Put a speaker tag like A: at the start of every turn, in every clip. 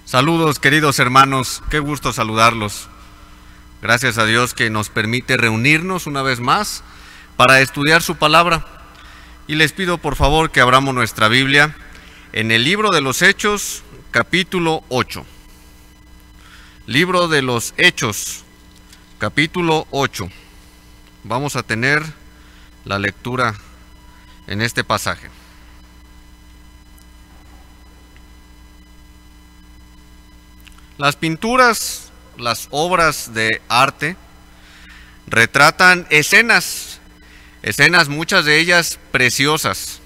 A: Saludos, queridos hermanos, qué gusto saludarlos. Gracias a Dios que nos permite reunirnos una vez más para estudiar su palabra. Y les pido por favor que abramos nuestra Biblia en el libro de los Hechos, capítulo 8. Libro de los Hechos, capítulo 8. Vamos a tener la lectura en este pasaje. Las pinturas, las obras de arte, retratan escenas, muchas de ellas preciosas.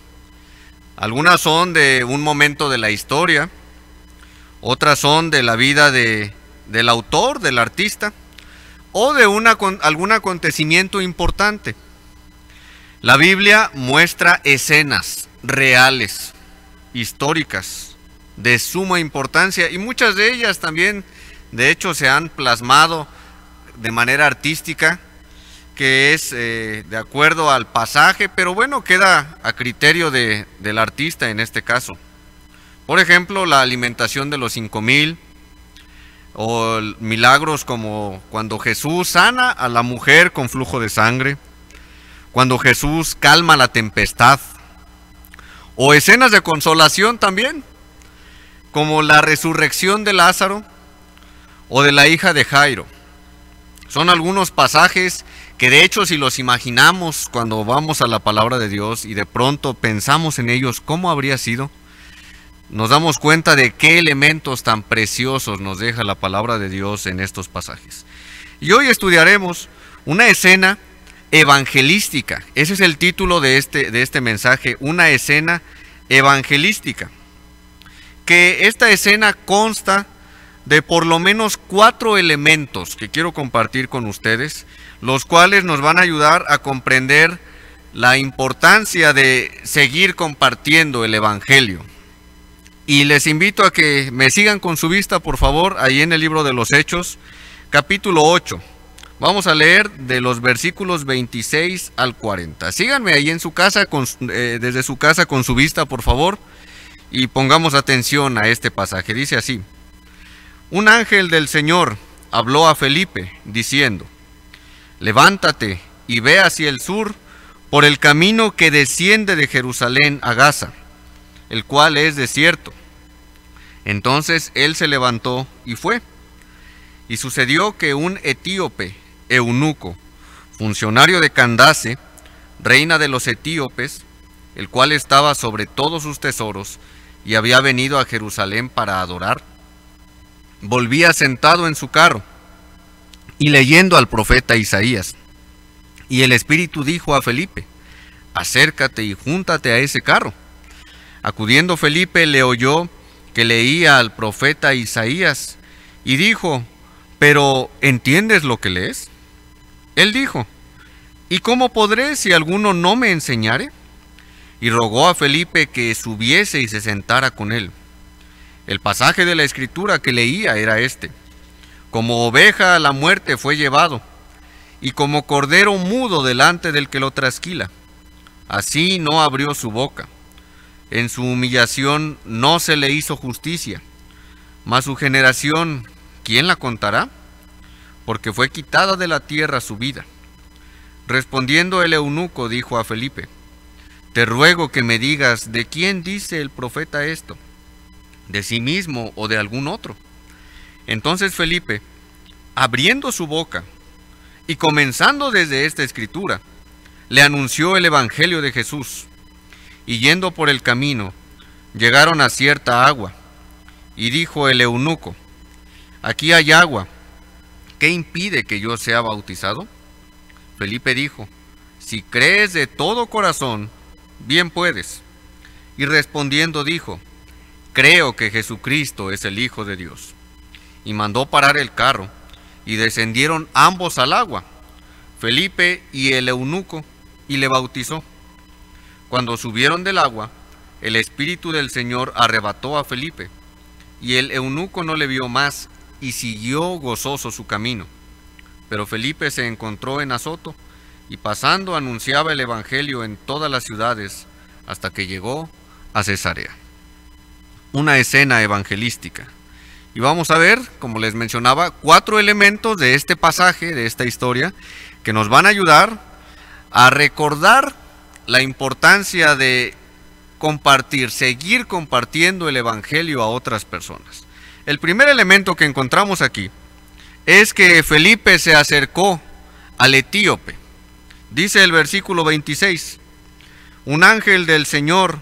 A: Algunas son de un momento de la historia, otras son de la vida del autor, del artista, o de algún acontecimiento importante. La Biblia muestra escenas reales, históricas, de suma importancia, y muchas de ellas también, de hecho, se han plasmado de manera artística, que es de acuerdo al pasaje, pero bueno, queda a criterio del artista en este caso. Por ejemplo, la alimentación de los 5,000, o milagros como cuando Jesús sana a la mujer con flujo de sangre, cuando Jesús calma la tempestad, o escenas de consolación también, como la resurrección de Lázaro o de la hija de Jairo. Son algunos pasajes que de hecho, si los imaginamos cuando vamos a la palabra de Dios y de pronto pensamos en ellos, ¿cómo habría sido? Nos damos cuenta de qué elementos tan preciosos nos deja la palabra de Dios en estos pasajes. Y hoy estudiaremos una escena evangelística. Ese es el título de este mensaje, una escena evangelística. Que esta escena consta de por lo menos 4 elementos que quiero compartir con ustedes, los cuales nos van a ayudar a comprender la importancia de seguir compartiendo el Evangelio. Y les invito a que me sigan con su vista, por favor, ahí en el libro de los Hechos, capítulo 8. Vamos a leer de los versículos 26 al 40. Síganme ahí en su casa, desde su casa con su vista, por favor. Y pongamos atención a este pasaje. Dice así: un ángel del Señor habló a Felipe, diciendo: levántate y ve hacia el sur por el camino que desciende de Jerusalén a Gaza, el cual es desierto. Entonces él se levantó y fue. Y sucedió que un etíope, eunuco, funcionario de Candace, reina de los etíopes, el cual estaba sobre todos sus tesoros, y había venido a Jerusalén para adorar, volvía sentado en su carro, y leyendo al profeta Isaías. Y el Espíritu dijo a Felipe: acércate y júntate a ese carro. Acudiendo Felipe, le oyó que leía al profeta Isaías, y dijo: ¿pero entiendes lo que lees? Él dijo: ¿y cómo podré si alguno no me enseñare? Y rogó a Felipe que subiese y se sentara con él. El pasaje de la Escritura que leía era este: como oveja a la muerte fue llevado, y como cordero mudo delante del que lo trasquila, así no abrió su boca. En su humillación no se le hizo justicia. Mas su generación, ¿quién la contará? Porque fue quitada de la tierra su vida. Respondiendo el eunuco, dijo a Felipe: te ruego que me digas, ¿de quién dice el profeta esto? ¿De sí mismo o de algún otro? Entonces Felipe, abriendo su boca y comenzando desde esta escritura, le anunció el evangelio de Jesús. Y yendo por el camino, llegaron a cierta agua, y dijo el eunuco: aquí hay agua, ¿qué impide que yo sea bautizado? Felipe dijo: si crees de todo corazón, bien puedes. Y respondiendo dijo: creo que Jesucristo es el Hijo de Dios. Y mandó parar el carro, y descendieron ambos al agua, Felipe y el eunuco, y le bautizó. Cuando subieron del agua, el Espíritu del Señor arrebató a Felipe, y el eunuco no le vio más, y siguió gozoso su camino. Pero Felipe se encontró en Azoto, y pasando anunciaba el evangelio en todas las ciudades, hasta que llegó a Cesarea. Una escena evangelística. Y vamos a ver, como les mencionaba, 4 elementos de este pasaje, de esta historia, que nos van a ayudar a recordar la importancia de compartir, seguir compartiendo el evangelio a otras personas. El primer elemento que encontramos aquí es que Felipe se acercó al etíope. Dice el versículo 26, un ángel del Señor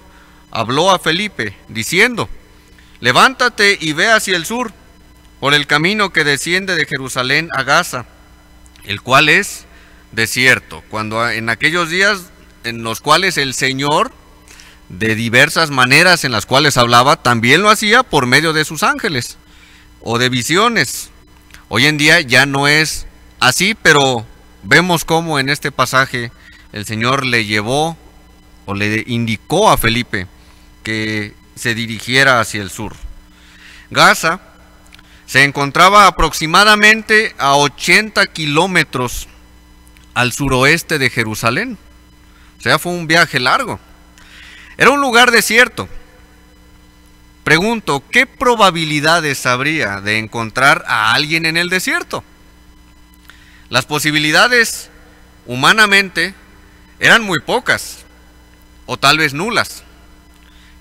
A: habló a Felipe diciendo, levántate y ve hacia el sur, por el camino que desciende de Jerusalén a Gaza, el cual es desierto. Cuando en aquellos días en los cuales el Señor, de diversas maneras en las cuales hablaba, también lo hacía por medio de sus ángeles o de visiones. Hoy en día ya no es así, pero vemos cómo en este pasaje el Señor le llevó o le indicó a Felipe que se dirigiera hacia el sur. Gaza se encontraba aproximadamente a 80 kilómetros al suroeste de Jerusalén. O sea, fue un viaje largo. Era un lugar desierto. Pregunto, ¿qué probabilidades habría de encontrar a alguien en el desierto? Las posibilidades, humanamente, eran muy pocas, o tal vez nulas.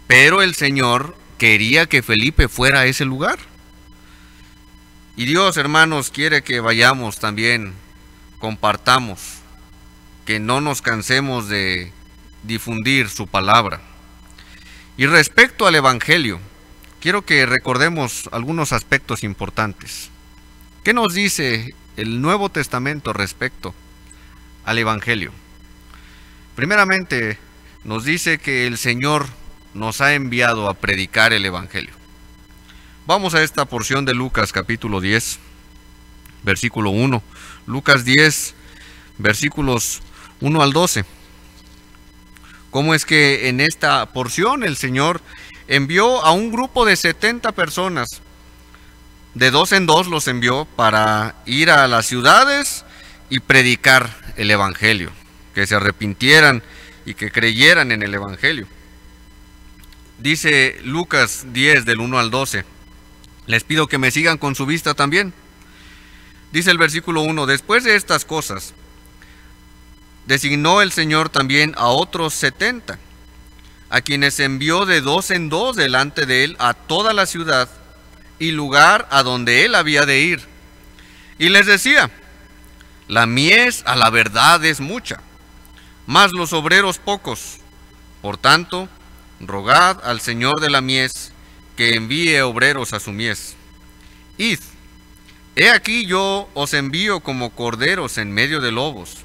A: Pero el Señor quería que Felipe fuera a ese lugar. Y Dios, hermanos, quiere que vayamos también, compartamos, que no nos cansemos de difundir su palabra. Y respecto al evangelio, quiero que recordemos algunos aspectos importantes. ¿Qué nos dice el Nuevo Testamento respecto al evangelio? Primeramente, nos dice que el Señor nos ha enviado a predicar el evangelio. Vamos a esta porción de Lucas capítulo 10, versículo 1. Lucas 10, versículos 1 al 12. ¿Cómo es que en esta porción el Señor envió a un grupo de 70 personas? De 2 en 2 los envió para ir a las ciudades y predicar el evangelio, que se arrepintieran y que creyeran en el evangelio. Dice Lucas 10 del 1 al 12. Les pido que me sigan con su vista también. Dice el versículo 1, después de estas cosas, designó el Señor también a otros 70, a quienes envió de 2 en 2 delante de él a toda la ciudad y lugar a donde él había de ir. Y les decía, la mies a la verdad es mucha, mas los obreros pocos. Por tanto, rogad al Señor de la mies que envíe obreros a su mies. Id, he aquí yo os envío como corderos en medio de lobos.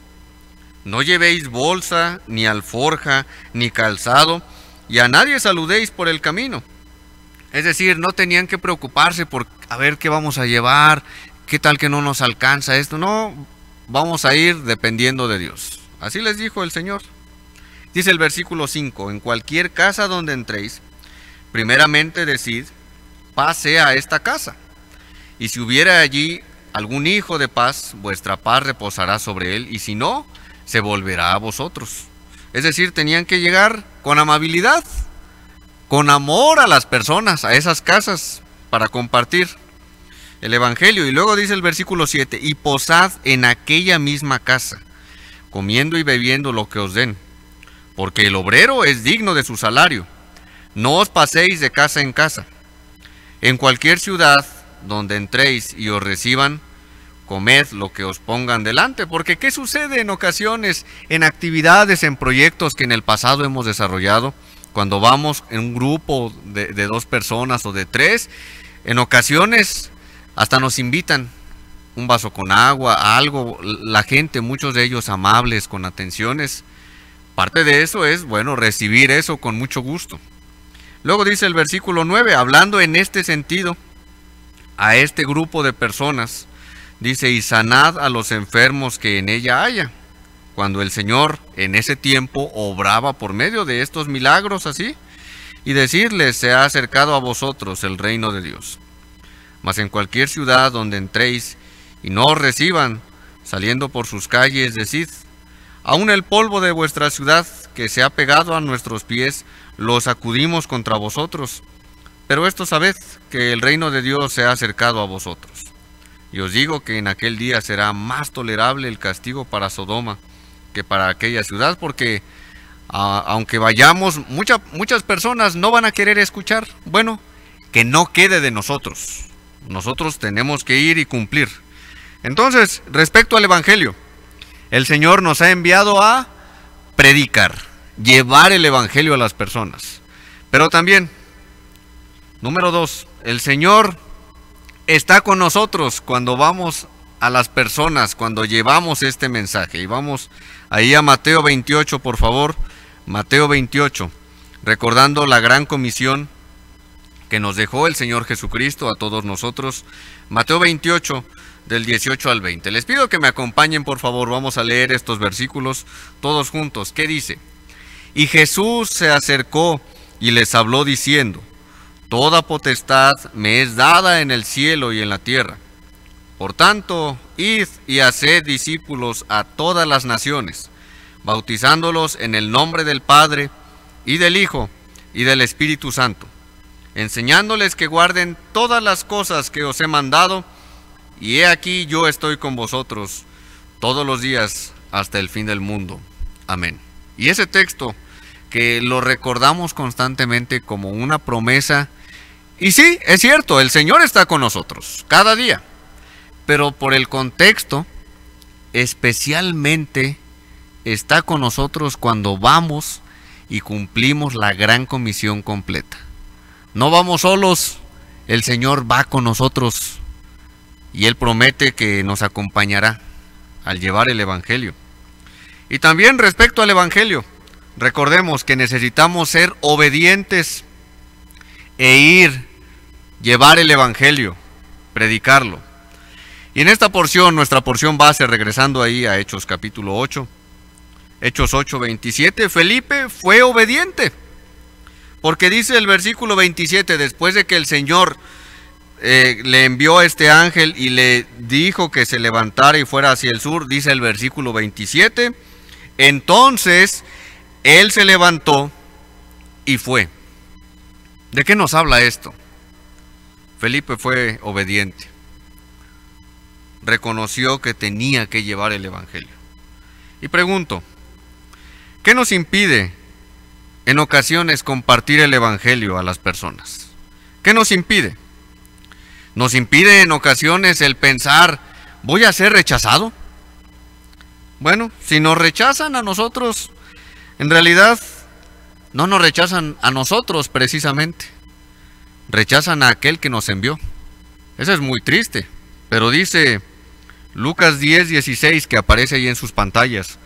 A: No llevéis bolsa, ni alforja, ni calzado, y a nadie saludéis por el camino. Es decir, no tenían que preocuparse por a ver qué vamos a llevar, qué tal que no nos alcanza esto. No, vamos a ir dependiendo de Dios. Así les dijo el Señor. Dice el versículo 5, en cualquier casa donde entréis, primeramente decid, paz sea a esta casa. Y si hubiera allí algún hijo de paz, vuestra paz reposará sobre él, y si no, se volverá a vosotros. Es decir, tenían que llegar con amabilidad, con amor a las personas, a esas casas, para compartir el evangelio. Y luego dice el versículo 7, y posad en aquella misma casa, comiendo y bebiendo lo que os den, porque el obrero es digno de su salario. No os paséis de casa en casa. En cualquier ciudad donde entréis y os reciban, comed lo que os pongan delante, porque ¿qué sucede en ocasiones en actividades, en proyectos que en el pasado hemos desarrollado? Cuando vamos en un grupo de 2 personas o de 3, en ocasiones hasta nos invitan un vaso con agua, algo, la gente, muchos de ellos amables, con atenciones. Parte de eso es, bueno, recibir eso con mucho gusto. Luego dice el versículo 9, hablando en este sentido a este grupo de personas, dice, y sanad a los enfermos que en ella haya. Cuando el Señor en ese tiempo obraba por medio de estos milagros así, y decirles, se ha acercado a vosotros el reino de Dios. Mas en cualquier ciudad donde entréis y no os reciban, saliendo por sus calles, decid, aun el polvo de vuestra ciudad que se ha pegado a nuestros pies, lo sacudimos contra vosotros. Pero esto sabed, que el reino de Dios se ha acercado a vosotros. Y os digo que en aquel día será más tolerable el castigo para Sodoma que para aquella ciudad, porque aunque vayamos, muchas personas no van a querer escuchar. Bueno, que no quede de nosotros. Nosotros tenemos que ir y cumplir. Entonces, respecto al Evangelio, el Señor nos ha enviado a predicar, llevar el Evangelio a las personas. Pero también, número 2, el Señor está con nosotros cuando vamos a las personas, cuando llevamos este mensaje. Y vamos ahí a Mateo 28, por favor. Mateo 28, recordando la gran comisión que nos dejó el Señor Jesucristo a todos nosotros. Mateo 28, del 18 al 20. Les pido que me acompañen, por favor. Vamos a leer estos versículos todos juntos. ¿Qué dice? Y Jesús se acercó y les habló diciendo: toda potestad me es dada en el cielo y en la tierra. Por tanto, id y haced discípulos a todas las naciones, bautizándolos en el nombre del Padre, y del Hijo, y del Espíritu Santo, enseñándoles que guarden todas las cosas que os he mandado, y he aquí yo estoy con vosotros todos los días hasta el fin del mundo. Amén. Y ese texto que lo recordamos constantemente como una promesa, y sí, es cierto, el Señor está con nosotros cada día, pero por el contexto, especialmente está con nosotros cuando vamos y cumplimos la gran comisión completa. No vamos solos, el Señor va con nosotros y Él promete que nos acompañará al llevar el Evangelio. Y también respecto al Evangelio, recordemos que necesitamos ser obedientes e ir, llevar el Evangelio, predicarlo. Y en esta porción, nuestra porción base, regresando ahí a Hechos capítulo 8, Hechos 8, 27, Felipe fue obediente, porque dice el versículo 27, después de que el Señor le envió a este ángel y le dijo que se levantara y fuera hacia el sur, dice el versículo 27, entonces él se levantó y fue. ¿De qué nos habla esto? Felipe fue obediente, reconoció que tenía que llevar el Evangelio. Y pregunto, ¿qué nos impide en ocasiones compartir el Evangelio a las personas? ¿Qué nos impide? Nos impide en ocasiones el pensar, ¿voy a ser rechazado? Bueno, si nos rechazan a nosotros, en realidad no nos rechazan a nosotros precisamente, rechazan a aquel que nos envió. Eso es muy triste, pero dice Lucas 10, 16, que aparece ahí en sus pantallas: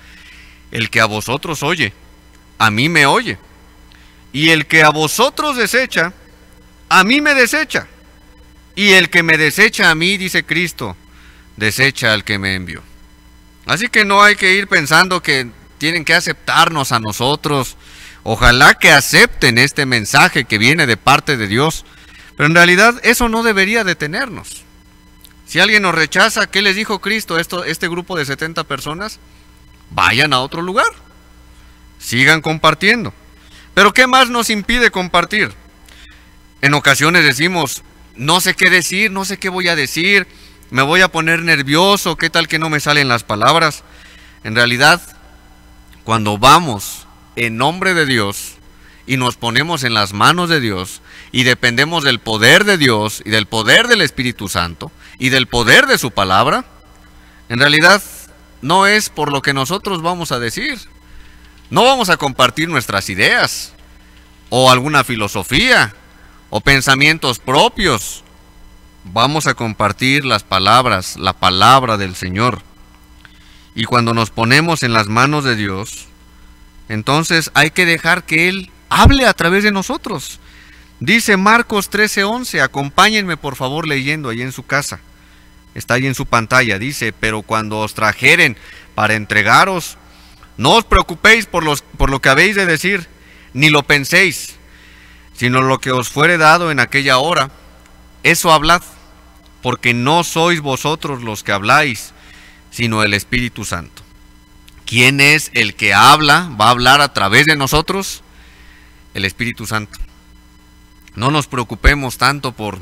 A: el que a vosotros oye, a mí me oye, y el que a vosotros desecha, a mí me desecha, y el que me desecha a mí, dice Cristo, desecha al que me envió. Así que no hay que ir pensando que tienen que aceptarnos a nosotros. Ojalá que acepten este mensaje que viene de parte de Dios, pero en realidad eso no debería detenernos. Si alguien nos rechaza, ¿qué les dijo Cristo a este grupo de 70 personas? Vayan a otro lugar, sigan compartiendo. Pero ¿qué más nos impide compartir? En ocasiones decimos, no sé qué decir, no sé qué voy a decir, me voy a poner nervioso, ¿qué tal que no me salen las palabras? En realidad, cuando vamos en nombre de Dios y nos ponemos en las manos de Dios y dependemos del poder de Dios y del poder del Espíritu Santo y del poder de su palabra, en realidad no es por lo que nosotros vamos a decir. No vamos a compartir nuestras ideas o alguna filosofía o pensamientos propios. Vamos a compartir las palabras, la palabra del Señor. Y cuando nos ponemos en las manos de Dios, entonces hay que dejar que Él hable a través de nosotros. Dice Marcos 13:11, acompáñenme por favor leyendo ahí en su casa. Está ahí en su pantalla, dice, pero cuando os trajeren para entregaros, no os preocupéis por lo que habéis de decir, ni lo penséis, sino lo que os fuere dado en aquella hora, eso hablad, porque no sois vosotros los que habláis, sino el Espíritu Santo. ¿Quién es el que habla, va a hablar a través de nosotros? El Espíritu Santo. No nos preocupemos tanto por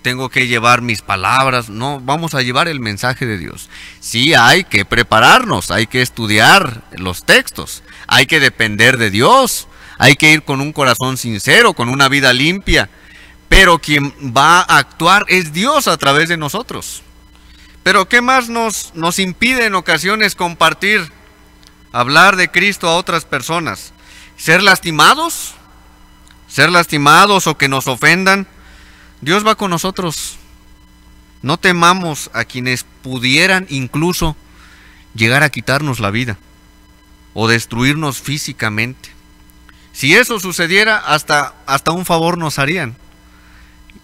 A: tengo que llevar mis palabras. No, vamos a llevar el mensaje de Dios. Sí, hay que prepararnos, hay que estudiar los textos, hay que depender de Dios, hay que ir con un corazón sincero, con una vida limpia, pero quien va a actuar es Dios a través de nosotros. Pero ¿qué más nos impide en ocasiones compartir, hablar de Cristo a otras personas? ¿Ser lastimados? ¿Ser lastimados o que nos ofendan? Dios va con nosotros. No temamos a quienes pudieran incluso llegar a quitarnos la vida o destruirnos físicamente. Si eso sucediera, hasta un favor nos harían.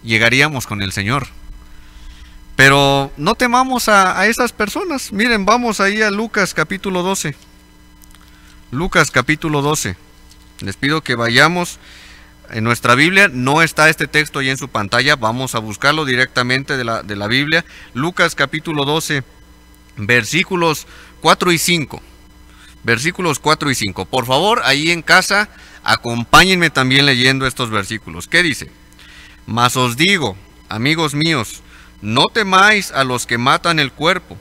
A: Llegaríamos con el Señor. Pero no temamos a esas personas. Miren, vamos ahí a Lucas capítulo 12. Lucas capítulo 12. Les pido que vayamos en nuestra Biblia. No está este texto ahí en su pantalla. Vamos a buscarlo directamente de la Biblia. Lucas capítulo 12, versículos 4 y 5. Versículos 4 y 5. Por favor, ahí en casa, acompáñenme también leyendo estos versículos. ¿Qué dice? Mas os digo, amigos míos, no temáis a los que matan el cuerpo,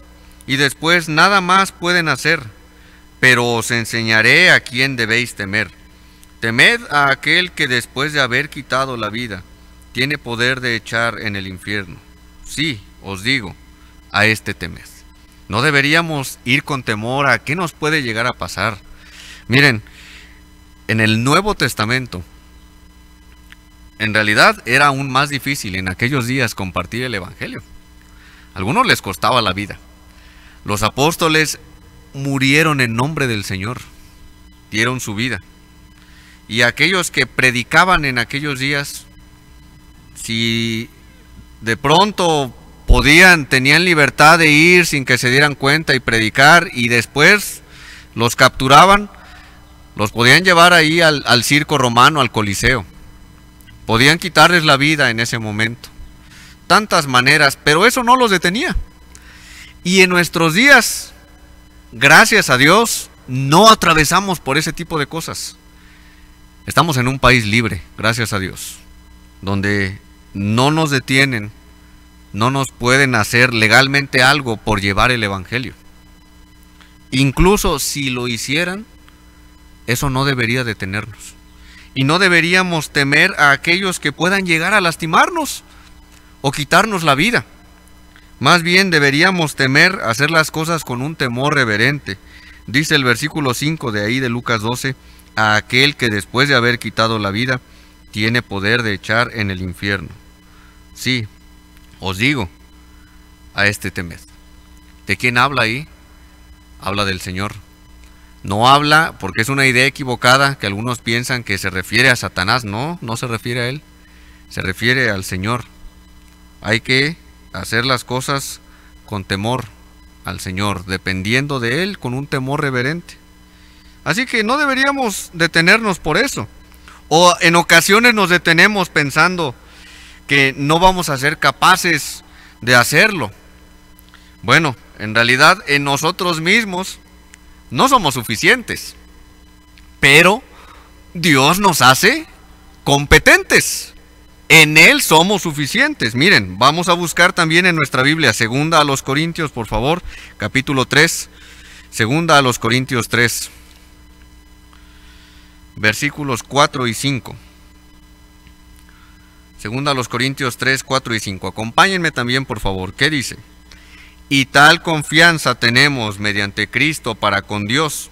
A: y después nada más pueden hacer, pero os enseñaré a quién debéis temer. Temed a aquel que después de haber quitado la vida, tiene poder de echar en el infierno. Sí, os digo, a este temed. No deberíamos ir con temor a qué nos puede llegar a pasar. Miren, en el Nuevo Testamento, en realidad era aún más difícil en aquellos días compartir el Evangelio. A algunos les costaba la vida. Los apóstoles murieron en nombre del Señor, dieron su vida. Y aquellos que predicaban en aquellos días, si de pronto tenían libertad de ir sin que se dieran cuenta y predicar, y después los capturaban, los podían llevar ahí al circo romano, al Coliseo. Podían quitarles la vida en ese momento. Tantas maneras, pero eso no los detenía. Y en nuestros días, gracias a Dios, no atravesamos por ese tipo de cosas. Estamos en un país libre, gracias a Dios, donde no nos detienen, no nos pueden hacer legalmente algo por llevar el Evangelio. Incluso si lo hicieran, eso no debería detenernos. Y no deberíamos temer a aquellos que puedan llegar a lastimarnos o quitarnos la vida. Más bien deberíamos temer hacer las cosas con un temor reverente. Dice el versículo 5 de ahí de Lucas 12, a aquel que después de haber quitado la vida, tiene poder de echar en el infierno. Sí, os digo, a este temed. ¿De quién habla ahí? Habla del Señor. No habla, porque es una idea equivocada, que algunos piensan que se refiere a Satanás. No, no se refiere a él, se refiere al Señor. Hay que hacer las cosas con temor al Señor, dependiendo de Él, con un temor reverente. Así que no deberíamos detenernos por eso. O en ocasiones nos detenemos pensando que no vamos a ser capaces de hacerlo. Bueno, en realidad en nosotros mismos no somos suficientes, pero Dios nos hace competentes. En Él somos suficientes. Miren, vamos a buscar también en nuestra Biblia, segunda a los Corintios, por favor, capítulo 3, segunda a los Corintios 3, versículos 4 y 5. Segunda a los Corintios 3, 4 y 5. Acompáñenme también, por favor. ¿Qué dice? Y tal confianza tenemos mediante Cristo para con Dios,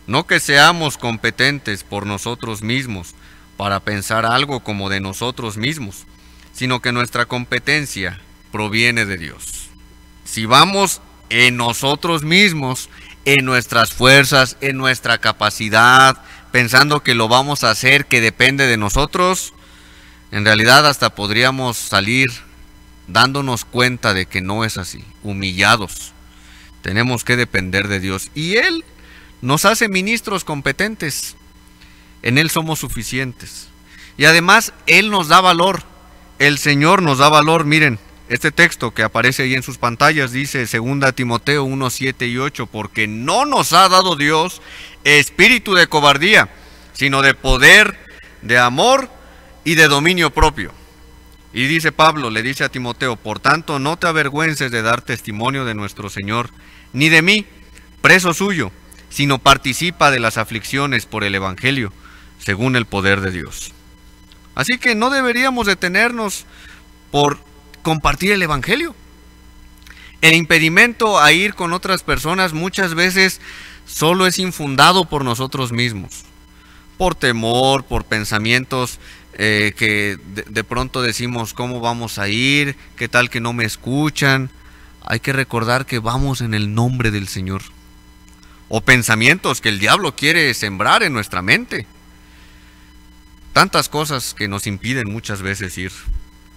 A: no que seamos competentes por nosotros mismos, para pensar algo como de nosotros mismos, sino que nuestra competencia proviene de Dios. Si vamos en nosotros mismos, en nuestras fuerzas, en nuestra capacidad, pensando que lo vamos a hacer, que depende de nosotros, en realidad hasta podríamos salir dándonos cuenta de que no es así, humillados. Tenemos que depender de Dios, y Él nos hace ministros competentes. En Él somos suficientes. Y además, Él nos da valor. El Señor nos da valor. Miren, este texto que aparece ahí en sus pantallas dice 2 Timoteo 1, 7 y 8. Porque no nos ha dado Dios espíritu de cobardía, sino de poder, de amor y de dominio propio. Y dice Pablo, le dice a Timoteo, por tanto, no te avergüences de dar testimonio de nuestro Señor, ni de mí, preso suyo, sino participa de las aflicciones por el Evangelio, según el poder de Dios. Así que no deberíamos detenernos por compartir el Evangelio. El impedimento a ir con otras personas muchas veces solo es infundado por nosotros mismos, por temor, por pensamientos que de pronto decimos, ¿cómo vamos a ir? ¿Qué tal que no me escuchan? Hay que recordar que vamos en el nombre del Señor. O pensamientos que el diablo quiere sembrar en nuestra mente. Tantas cosas que nos impiden muchas veces ir.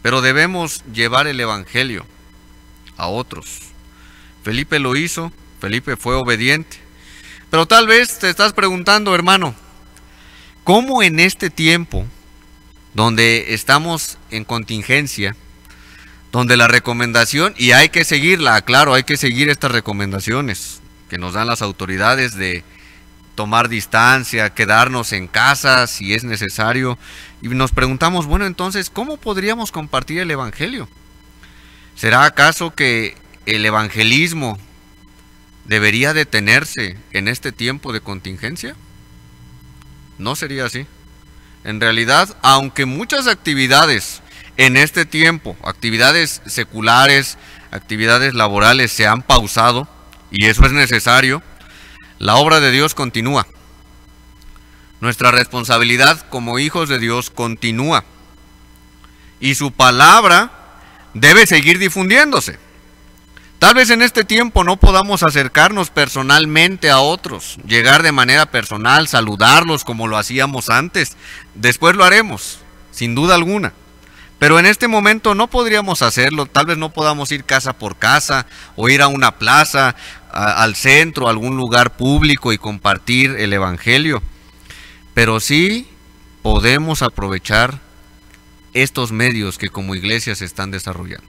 A: Pero debemos llevar el Evangelio a otros. Felipe lo hizo, Felipe fue obediente. Pero tal vez te estás preguntando, hermano, ¿cómo en este tiempo, donde estamos en contingencia, donde la recomendación, y hay que seguirla, claro, hay que seguir estas recomendaciones que nos dan las autoridades de tomar distancia, quedarnos en casa si es necesario, y nos preguntamos, bueno, entonces, ¿cómo podríamos compartir el Evangelio? ¿Será acaso que el evangelismo debería detenerse en este tiempo de contingencia? No sería así. En realidad, aunque muchas actividades en este tiempo, actividades seculares, actividades laborales se han pausado, y eso es necesario, la obra de Dios continúa. Nuestra responsabilidad como hijos de Dios continúa. Y su palabra debe seguir difundiéndose. Tal vez en este tiempo no podamos acercarnos personalmente a otros, llegar de manera personal, saludarlos como lo hacíamos antes. Después lo haremos, sin duda alguna. Pero en este momento no podríamos hacerlo, tal vez no podamos ir casa por casa o ir a una plaza, al centro, a algún lugar público y compartir el Evangelio. Pero sí podemos aprovechar estos medios que como iglesia se están desarrollando.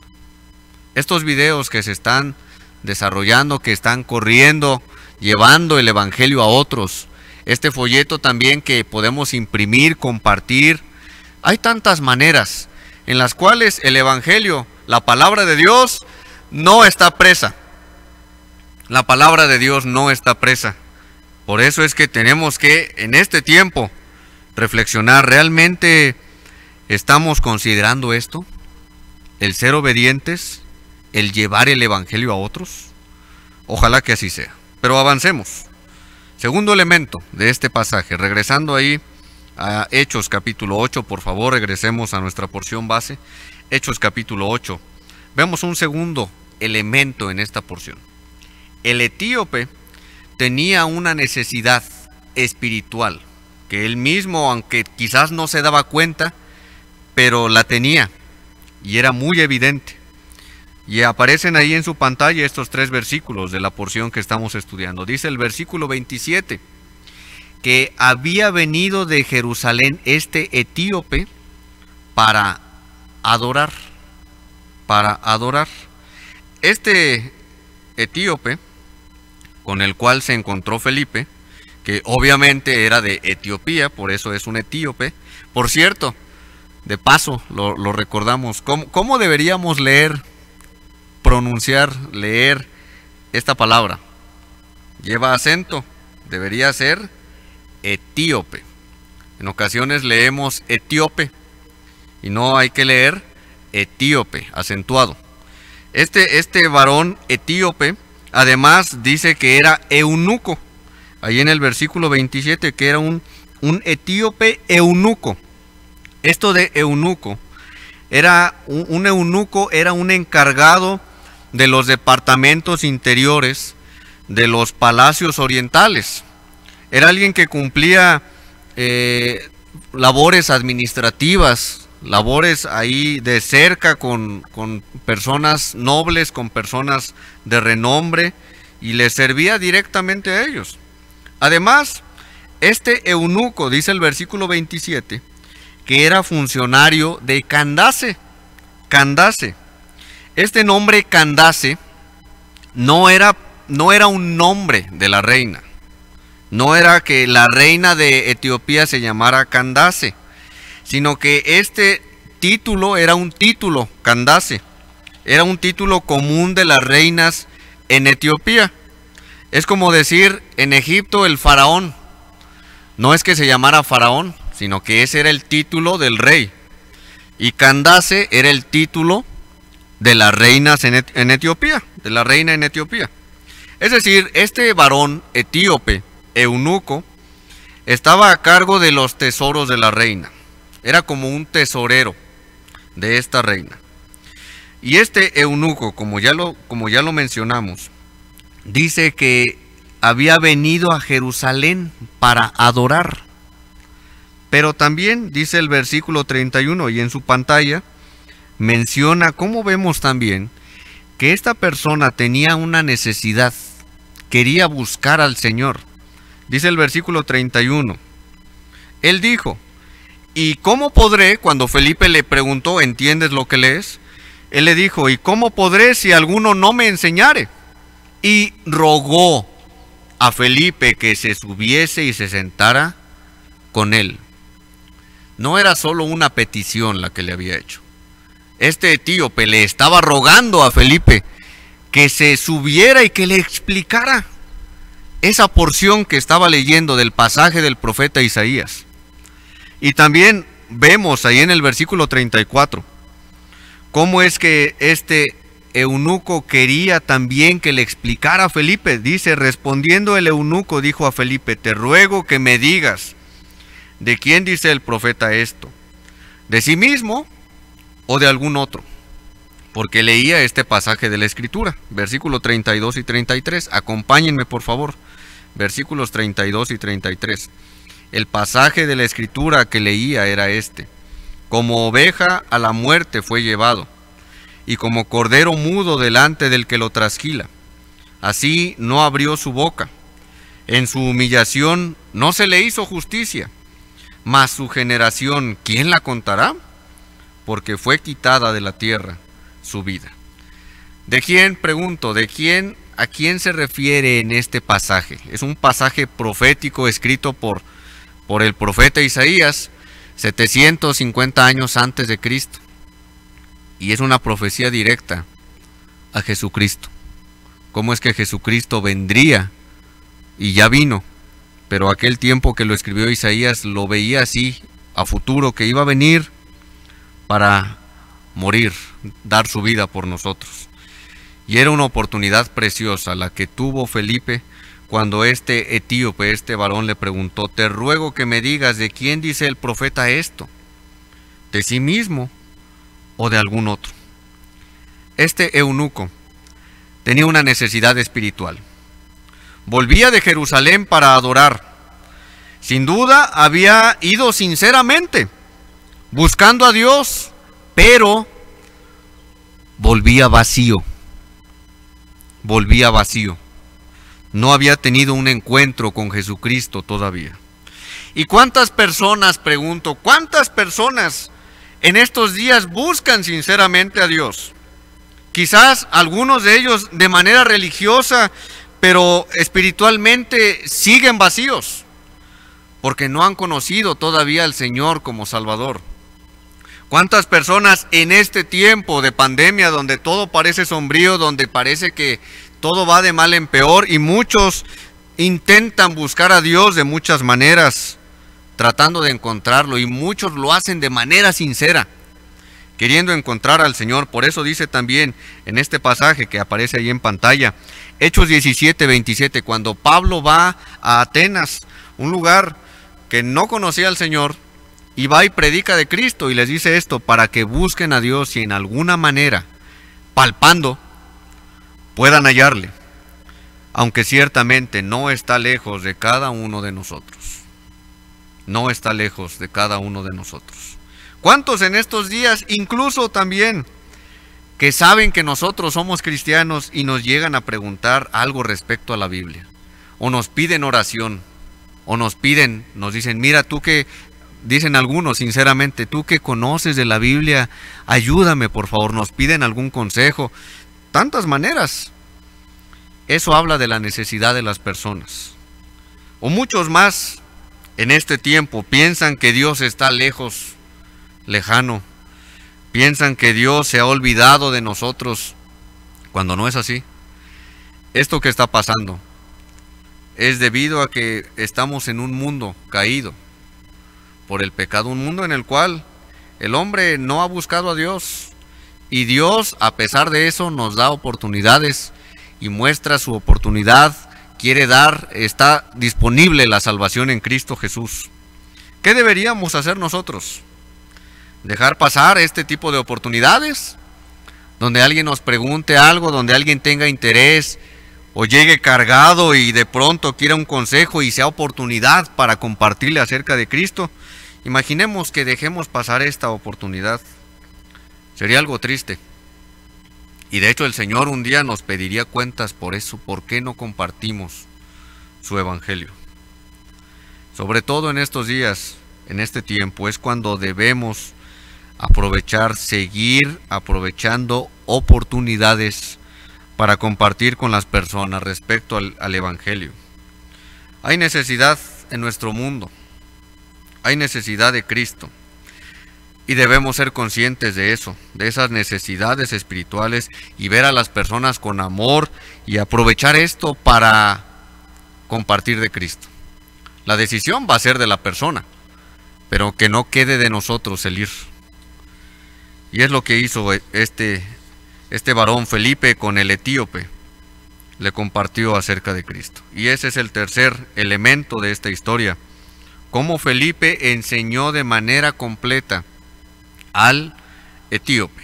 A: Estos videos que se están desarrollando, que están corriendo, llevando el Evangelio a otros. Este folleto también que podemos imprimir, compartir. Hay tantas maneras en las cuales el Evangelio, la palabra de Dios, no está presa. La palabra de Dios no está presa. Por eso es que tenemos que, en este tiempo, reflexionar. ¿Realmente estamos considerando esto? ¿El ser obedientes? ¿El llevar el Evangelio a otros? Ojalá que así sea. Pero avancemos. Segundo elemento de este pasaje, regresando ahí a Hechos capítulo 8, por favor, regresemos a nuestra porción base. Hechos capítulo 8. Vemos un segundo elemento en esta porción. El etíope tenía una necesidad espiritual, que él mismo, aunque quizás no se daba cuenta, pero la tenía, y era muy evidente. Y aparecen ahí en su pantalla estos 3 versículos de la porción que estamos estudiando. Dice el versículo 27, que había venido de Jerusalén este etíope para adorar. Este etíope, con el cual se encontró Felipe, que obviamente era de Etiopía, por eso es un etíope. Por cierto, de paso, lo recordamos, ¿cómo deberíamos leer esta palabra? Lleva acento, debería ser etíope. En ocasiones leemos etíope y no hay que leer etíope, acentuado. Este varón etíope, además dice que era eunuco, ahí en el versículo 27, que era un etíope eunuco. Esto de eunuco, un eunuco era un encargado de los departamentos interiores de los palacios orientales. Era alguien que cumplía labores administrativas, labores ahí de cerca con personas nobles, con personas de renombre, y les servía directamente a ellos. Además, este eunuco, dice el versículo 27, que era funcionario de Candace. Candace. Este nombre Candace no era un nombre de la reina. No era que la reina de Etiopía se llamara Candace, sino que este título era un título, Candace, era un título común de las reinas en Etiopía. Es como decir en Egipto el faraón. No es que se llamara faraón, sino que ese era el título del rey. Y Candace era el título de las reinas en Etiopía, de la reina en Etiopía. Es decir, este varón etíope, eunuco, estaba a cargo de los tesoros de la reina. Era como un tesorero de esta reina. Y este eunuco, como ya lo mencionamos, dice que había venido a Jerusalén para adorar. Pero también dice el versículo 31, y en su pantalla menciona, como vemos también, que esta persona tenía una necesidad, quería buscar al Señor. Dice el versículo 31, él dijo, ¿y cómo podré? Cuando Felipe le preguntó, ¿entiendes lo que lees? Él le dijo, ¿y cómo podré si alguno no me enseñare? Y rogó a Felipe que se subiese y se sentara con él. No era solo una petición la que le había hecho. Este etíope le estaba rogando a Felipe que se subiera y que le explicara esa porción que estaba leyendo del pasaje del profeta Isaías. Y también vemos ahí en el versículo 34 cómo es que este eunuco quería también que le explicara a Felipe. Dice, respondiendo el eunuco dijo a Felipe, te ruego que me digas, ¿de quién dice el profeta esto? ¿De sí mismo o de algún otro? Porque leía este pasaje de la Escritura, versículos 32 y 33. Acompáñenme por favor, versículos 32 y 33. El pasaje de la Escritura que leía era este: como oveja a la muerte fue llevado, y como cordero mudo delante del que lo trasquila, así no abrió su boca. En su humillación no se le hizo justicia, mas su generación, ¿quién la contará? Porque fue quitada de la tierra su vida. ¿De quién, pregunto, a quién se refiere en este pasaje? Es un pasaje profético escrito por el profeta Isaías 750 años antes de Cristo. Y es una profecía directa a Jesucristo. ¿Cómo es que Jesucristo vendría? Y ya vino, pero aquel tiempo que lo escribió Isaías lo veía así, a futuro, que iba a venir para morir, dar su vida por nosotros. Y era una oportunidad preciosa la que tuvo Felipe cuando este etíope, este varón, le preguntó, te ruego que me digas, ¿de quién dice el profeta esto? ¿De sí mismo o de algún otro? Este eunuco tenía una necesidad espiritual. Volvía de Jerusalén para adorar. Sin duda había ido sinceramente, buscando a Dios, pero volvía vacío. Volvía vacío. No había tenido un encuentro con Jesucristo todavía. ¿Y cuántas personas, pregunto, cuántas personas en estos días buscan sinceramente a Dios? Quizás algunos de ellos de manera religiosa, pero espiritualmente siguen vacíos, porque no han conocido todavía al Señor como Salvador. ¿Cuántas personas en este tiempo de pandemia, donde todo parece sombrío, donde parece que todo va de mal en peor, y muchos intentan buscar a Dios de muchas maneras, tratando de encontrarlo, y muchos lo hacen de manera sincera, queriendo encontrar al Señor? Por eso dice también en este pasaje que aparece ahí en pantalla, Hechos 17, 27, cuando Pablo va a Atenas, un lugar que no conocía al Señor, y va y predica de Cristo, y les dice esto, para que busquen a Dios y en alguna manera, palpando, puedan hallarle, aunque ciertamente no está lejos de cada uno de nosotros. No está lejos de cada uno de nosotros. ¿Cuántos en estos días, incluso también, que saben que nosotros somos cristianos y nos llegan a preguntar algo respecto a la Biblia? O nos piden oración, o nos dicen, mira, tú que, dicen algunos sinceramente, tú que conoces de la Biblia, ayúdame por favor, nos piden algún consejo. Tantas maneras. Eso habla de la necesidad de las personas. O muchos más en este tiempo piensan que Dios está lejos lejano. Piensan que Dios se ha olvidado de nosotros, cuando no es así. Esto que está pasando es debido a que estamos en un mundo caído por el pecado, un mundo en el cual el hombre no ha buscado a Dios, y Dios, a pesar de eso, nos da oportunidades y muestra su oportunidad, quiere dar, está disponible la salvación en Cristo Jesús. ¿Qué deberíamos hacer nosotros? ¿Dejar pasar este tipo de oportunidades? Donde alguien nos pregunte algo, donde alguien tenga interés o llegue cargado y de pronto quiera un consejo y sea oportunidad para compartirle acerca de Cristo. Imaginemos que dejemos pasar esta oportunidad. Sería algo triste. Y de hecho el Señor un día nos pediría cuentas por eso. ¿Por qué no compartimos su evangelio? Sobre todo en estos días, en este tiempo, es cuando debemos aprovechar, seguir aprovechando oportunidades para compartir con las personas respecto al evangelio. Hay necesidad en nuestro mundo, hay necesidad de Cristo, y debemos ser conscientes de eso, de esas necesidades espirituales, y ver a las personas con amor y aprovechar esto para compartir de Cristo. La decisión va a ser de la persona, pero que no quede de nosotros el ir. Y es lo que hizo este varón Felipe con el etíope. Le compartió acerca de Cristo. Y ese es el tercer elemento de esta historia. Cómo Felipe enseñó de manera completa al etíope.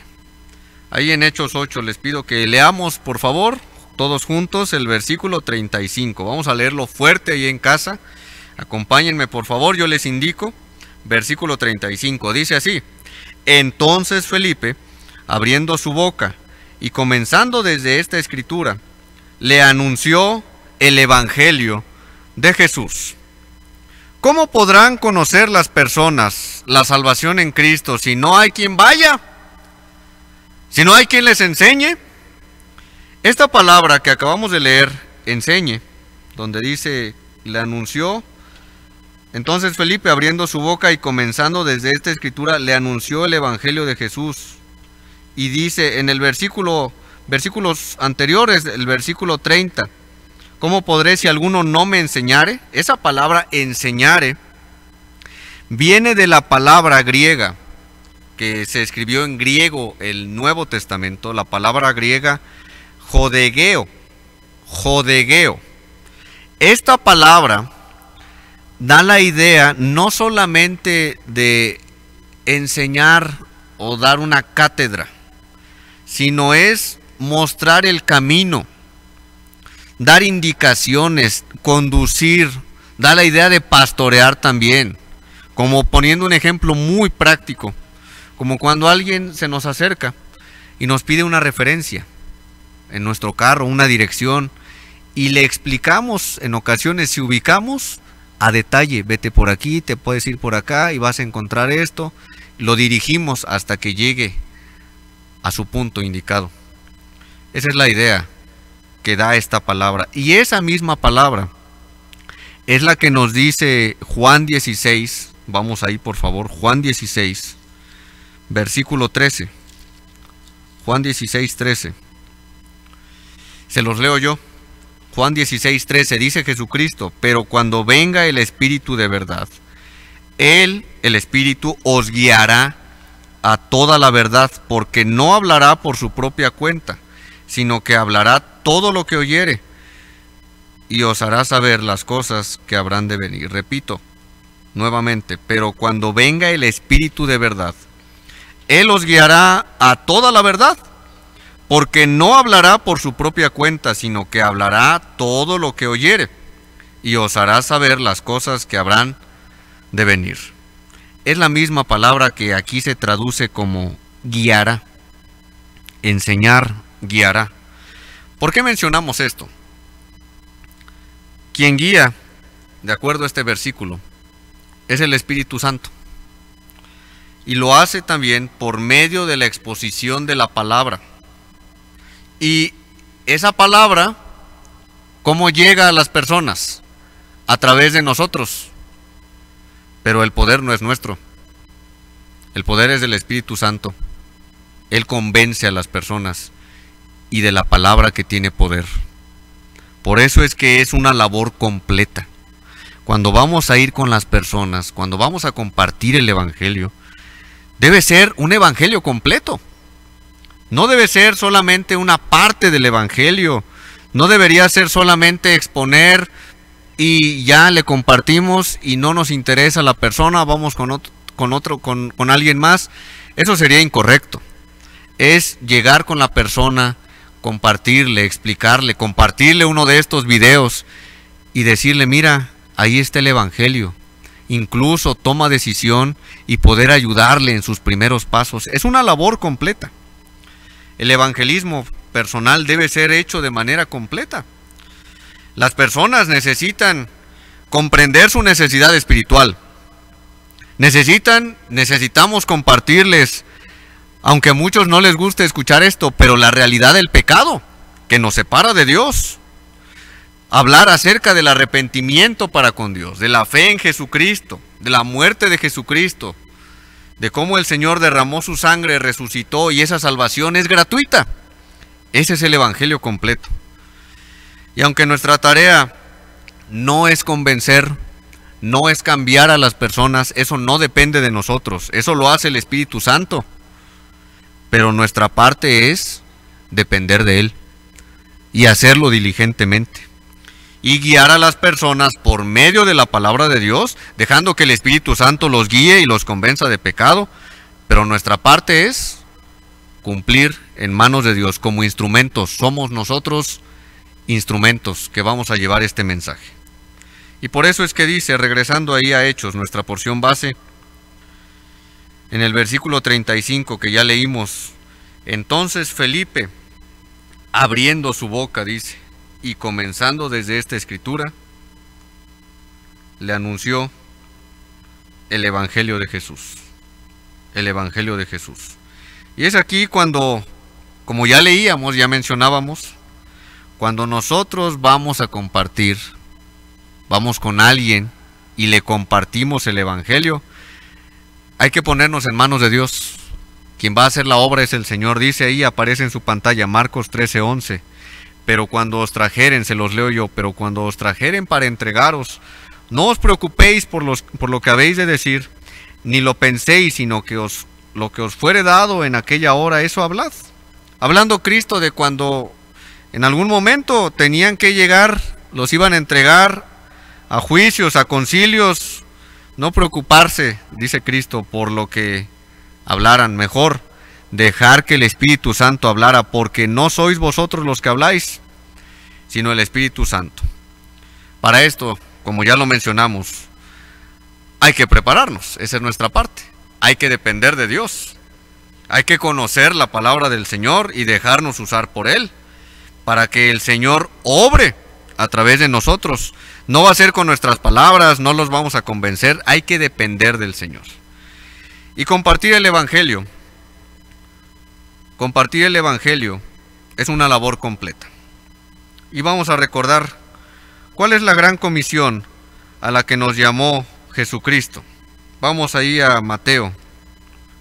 A: Ahí en Hechos 8 les pido que leamos, por favor, todos juntos el versículo 35. Vamos a leerlo fuerte ahí en casa. Acompáñenme, por favor, yo les indico. Versículo 35, dice así: Entonces Felipe, abriendo su boca y comenzando desde esta escritura, le anunció el evangelio de Jesús. ¿Cómo podrán conocer las personas la salvación en Cristo si no hay quien vaya? Si no hay quien les enseñe. Esta palabra que acabamos de leer, enseñe, donde dice, le anunció. Entonces Felipe, abriendo su boca y comenzando desde esta escritura, le anunció el evangelio de Jesús. Y dice en el versículos anteriores, el versículo 30, ¿cómo podré si alguno no me enseñare? Esa palabra enseñare viene de la palabra griega, que se escribió en griego el Nuevo Testamento, la palabra griega jodegeo. Esta palabra da la idea no solamente de enseñar o dar una cátedra, sino es mostrar el camino, dar indicaciones, conducir, da la idea de pastorear también, como poniendo un ejemplo muy práctico, como cuando alguien se nos acerca y nos pide una referencia en nuestro carro, una dirección, y le explicamos en ocasiones, si ubicamos a detalle, vete por aquí, te puedes ir por acá y vas a encontrar esto, lo dirigimos hasta que llegue a su punto indicado. Esa es la idea que da esta palabra, y esa misma palabra es la que nos dice Juan 16, vamos ahí por favor, Juan 16, versículo 13, Juan 16, 13, se los leo yo. Juan 16, 13, dice Jesucristo, pero cuando venga el Espíritu de verdad, Él, el Espíritu, os guiará a toda la verdad, porque no hablará por su propia cuenta, sino que hablará todo lo que oyere, y os hará saber las cosas que habrán de venir. Repito nuevamente, pero cuando venga el Espíritu de verdad, Él os guiará a toda la verdad, porque no hablará por su propia cuenta, sino que hablará todo lo que oyere, y os hará saber las cosas que habrán de venir. Es la misma palabra que aquí se traduce como guiará, enseñar, guiará. ¿Por qué mencionamos esto? Quien guía, de acuerdo a este versículo, es el Espíritu Santo. Y lo hace también por medio de la exposición de la palabra. Y esa palabra, ¿cómo llega a las personas? A través de nosotros. Pero el poder no es nuestro. El poder es del Espíritu Santo. Él convence a las personas y de la palabra que tiene poder. Por eso es que es una labor completa. Cuando vamos a ir con las personas, cuando vamos a compartir el Evangelio, debe ser un Evangelio completo. No debe ser solamente una parte del Evangelio. No debería ser solamente exponer y ya le compartimos y no nos interesa la persona, vamos con alguien más. Eso sería incorrecto. Es llegar con la persona, compartirle, explicarle, compartirle uno de estos videos y decirle, mira, ahí está el Evangelio. Incluso toma decisión y poder ayudarle en sus primeros pasos. Es una labor completa. El evangelismo personal debe ser hecho de manera completa. Las personas necesitan comprender su necesidad espiritual. Necesitamos compartirles, aunque a muchos no les guste escuchar esto, pero la realidad del pecado que nos separa de Dios. Hablar acerca del arrepentimiento para con Dios, de la fe en Jesucristo, de la muerte de Jesucristo, de cómo el Señor derramó su sangre, resucitó y esa salvación es gratuita. Ese es el Evangelio completo. Y aunque nuestra tarea no es convencer, no es cambiar a las personas, eso no depende de nosotros, eso lo hace el Espíritu Santo. Pero nuestra parte es depender de Él y hacerlo diligentemente. Y guiar a las personas por medio de la palabra de Dios, dejando que el Espíritu Santo los guíe y los convenza de pecado. Pero nuestra parte es cumplir en manos de Dios como instrumentos. Somos nosotros instrumentos que vamos a llevar este mensaje. Y por eso es que dice, regresando ahí a Hechos, nuestra porción base, en el versículo 35 que ya leímos, entonces Felipe, abriendo su boca, dice, y comenzando desde esta escritura, le anunció el Evangelio de Jesús. El Evangelio de Jesús. Y es aquí cuando, como ya leíamos, ya mencionábamos, cuando nosotros vamos a compartir, vamos con alguien y le compartimos el Evangelio, hay que ponernos en manos de Dios. Quien va a hacer la obra es el Señor. Dice ahí, aparece en su pantalla, Marcos 13:11. Pero cuando os trajeren, se los leo yo, pero cuando os trajeren para entregaros, no os preocupéis por lo que habéis de decir, ni lo penséis, sino que lo que os fuere dado en aquella hora, eso hablad. Hablando Cristo de cuando en algún momento tenían que llegar, los iban a entregar a juicios, a concilios, no preocuparse, dice Cristo, por lo que hablaran, mejor dejar que el Espíritu Santo hablara, porque no sois vosotros los que habláis, sino el Espíritu Santo. Para esto, como ya lo mencionamos, hay que prepararnos, esa es nuestra parte. Hay que depender de Dios. Hay que conocer la palabra del Señor y dejarnos usar por Él, para que el Señor obre a través de nosotros. No va a ser con nuestras palabras, no los vamos a convencer, hay que depender del Señor. Y compartir el Evangelio. Compartir el Evangelio es una labor completa. Y vamos a recordar cuál es la gran comisión a la que nos llamó Jesucristo. Vamos ahí a Mateo,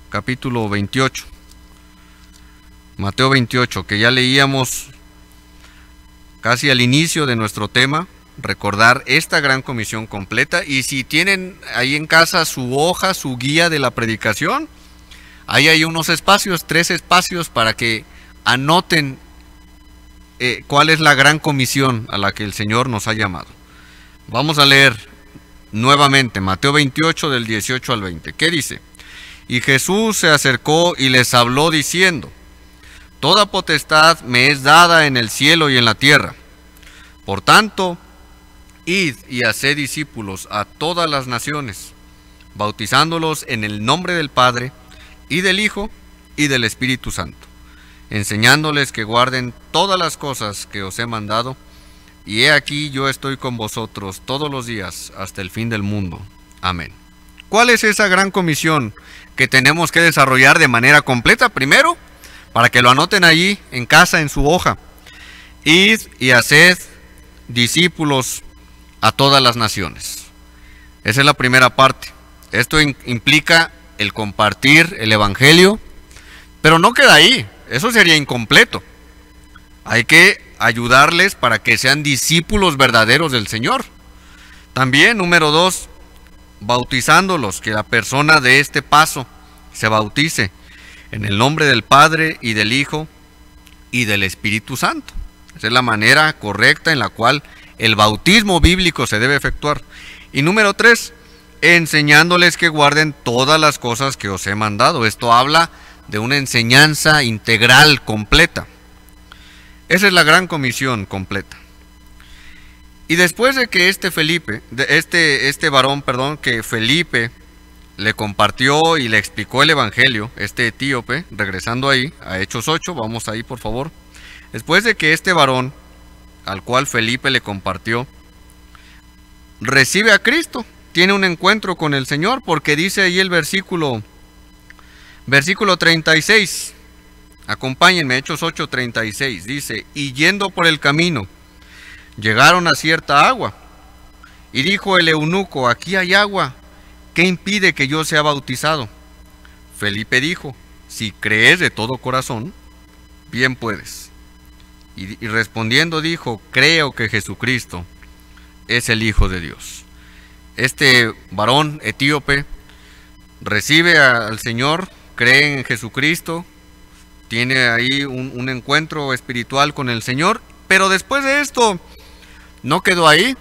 A: capítulo 28. Mateo 28, que ya leíamos casi al inicio de nuestro tema. Recordar esta gran comisión completa. Y si tienen ahí en casa su hoja, su guía de la predicación, ahí hay unos espacios, 3 espacios para que anoten cuál es la gran comisión a la que el Señor nos ha llamado. Vamos a leer nuevamente Mateo 28 del 18 al 20. ¿Qué dice? Y Jesús se acercó y les habló diciendo, toda potestad me es dada en el cielo y en la tierra. Por tanto, id y haced discípulos a todas las naciones, bautizándolos en el nombre del Padre, y del Hijo, y del Espíritu Santo, enseñándoles que guarden todas las cosas que os he mandado, y he aquí yo estoy con vosotros todos los días hasta el fin del mundo. Amén. ¿Cuál es esa gran comisión que tenemos que desarrollar de manera completa? Primero, para que lo anoten allí en casa, en su hoja, id y haced discípulos a todas las naciones. Esa es la primera parte. Esto implica el compartir el evangelio, pero no queda ahí, eso sería incompleto. Hay que ayudarles para que sean discípulos verdaderos del Señor. También, número 2, bautizándolos, que la persona de este paso se bautice en el nombre del Padre y del Hijo y del Espíritu Santo. Esa es la manera correcta en la cual el bautismo bíblico se debe efectuar. Y número 3, enseñándoles que guarden todas las cosas que os he mandado. Esto habla de una enseñanza integral, completa. Esa es la gran comisión completa. Y después de que este varón, que Felipe le compartió y le explicó el evangelio, este etíope, regresando ahí a Hechos 8, vamos ahí por favor. Después de que este varón, al cual Felipe le compartió, recibe a Cristo, tiene un encuentro con el Señor, porque dice ahí el versículo 36, acompáñenme, Hechos 8:36, dice: y yendo por el camino, llegaron a cierta agua, y dijo el eunuco: aquí hay agua, ¿qué impide que yo sea bautizado? Felipe dijo: si crees de todo corazón, bien puedes. Y respondiendo dijo: creo que Jesucristo es el Hijo de Dios. Este varón etíope recibe al Señor, cree en Jesucristo, tiene ahí un encuentro espiritual con el Señor, pero después de esto no quedó ahí,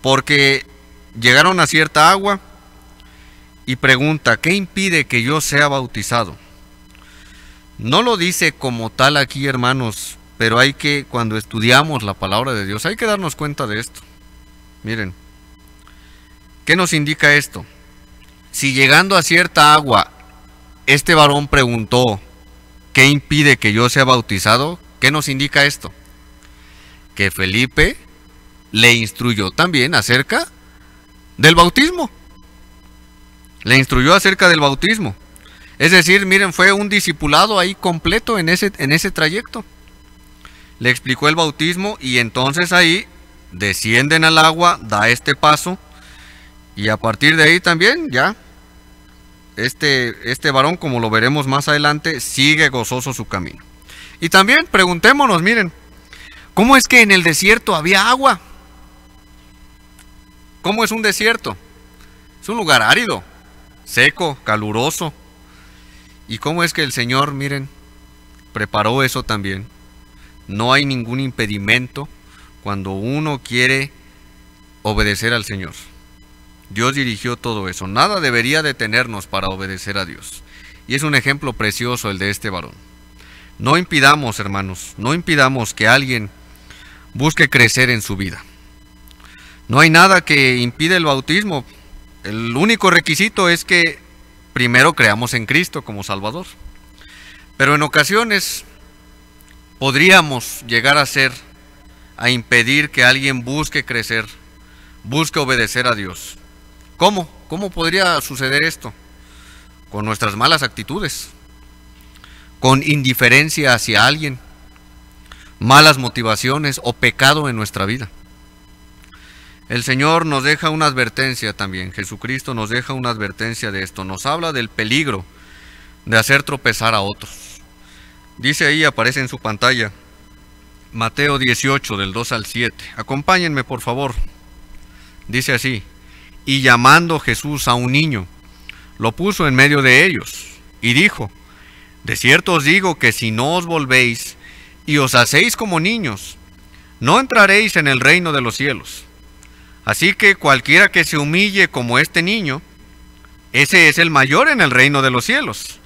A: porque llegaron a cierta agua y pregunta: ¿qué impide que yo sea bautizado? No lo dice como tal aquí, hermanos, pero cuando estudiamos la palabra de Dios, hay que darnos cuenta de esto. Miren, ¿qué nos indica esto? Si llegando a cierta agua, este varón preguntó: ¿qué impide que yo sea bautizado? ¿Qué nos indica esto? Que Felipe le instruyó también acerca del bautismo. Le instruyó acerca del bautismo. Es decir, miren, fue un discipulado ahí completo en ese trayecto. Le explicó el bautismo y entonces ahí descienden al agua, da este paso, y a partir de ahí también ya este varón, como lo veremos más adelante, sigue gozoso su camino. Y también preguntémonos, miren, ¿cómo es que en el desierto había agua? ¿Cómo es un desierto? Es un lugar árido, seco, caluroso. ¿Y cómo es que el Señor, miren, preparó eso también? No hay ningún impedimento cuando uno quiere obedecer al Señor. Dios dirigió todo eso. Nada debería detenernos para obedecer a Dios. Y es un ejemplo precioso el de este varón. No impidamos, hermanos, no impidamos que alguien busque crecer en su vida. No hay nada que impida el bautismo. El único requisito es que primero creamos en Cristo como Salvador. Pero en ocasiones podríamos llegar a impedir que alguien busque crecer, busque obedecer a Dios. ¿Cómo? ¿Cómo podría suceder esto? Con nuestras malas actitudes, con indiferencia hacia alguien, malas motivaciones o pecado en nuestra vida. El Señor nos deja una advertencia también, Jesucristo nos deja una advertencia de esto, nos habla del peligro de hacer tropezar a otros. Dice ahí, aparece en su pantalla, Mateo 18, del 2 al 7. Acompáñenme, por favor. Dice así: y llamando Jesús a un niño, lo puso en medio de ellos, y dijo: de cierto os digo que si no os volvéis y os hacéis como niños, no entraréis en el reino de los cielos. Así que cualquiera que se humille como este niño, ese es el mayor en el reino de los cielos.